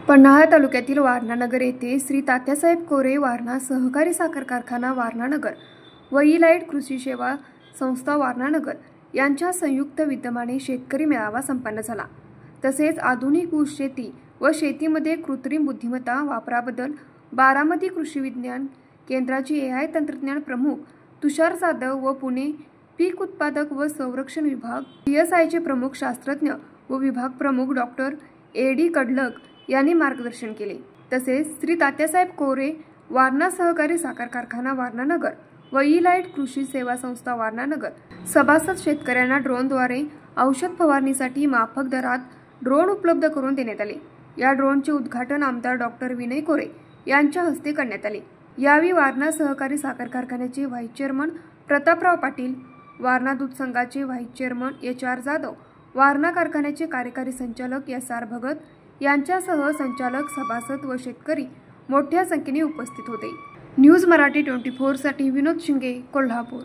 पन्हाळा तालुक्यातील वारणा नगर येथे श्री तात्यासाहेब कोरे वारणा सहकारी साखर कारखाना वारणा नगर व ई-लाईट कृषी सेवा संस्था वारणा नगर यांच्या संयुक्त विद्यमाने शेतकरी मेळावा संपन्न झाला। तसेच आधुनिक ऊस शेती व शेतीमध्ये कृत्रिम बुद्धिमत्ता वापराबद्दल बारामती कृषी विज्ञान केंद्राचे AI तंत्रज्ञान प्रमुख तुषार जाधव व पुणे पीक उत्पादक व संरक्षण विभाग PSIचे प्रमुख शास्त्रज्ञ व विभाग प्रमुख डॉक्टर AD कडलक यांनी मार्गदर्शन केले। तसेच श्री तात्यासाहेब कोरे वारणा सहकारी साखर कारखाना वारणा नगर व ई-लाईट कृषी सेवा संस्था वारणा नगर सभासद शेतकऱ्यांना ड्रोनद्वारे औषध फवारणीसाठी माफक दरात ड्रोन उपलब्ध करून देण्यात आले। या ड्रोनचे उद्घाटन आमदार डॉक्टर विनय कोरे यांच्या हस्ते करण्यात आले। यावेळी वारणा सहकारी साखर कारखान्याचे व्हाईस चेअरमन प्रतापराव पाटील, वारणा दूध संघाचे vice chairman HR Jadhav, Warana कारखान्याचे कार्यकारी संचालक SR भगत यांच्यासह संचालक, सभासद व शेतकरी मोठ्या संख्येने उपस्थित होते। न्यूज मराठी 24 साठी विनोद शिंगे, कोल्हापूर।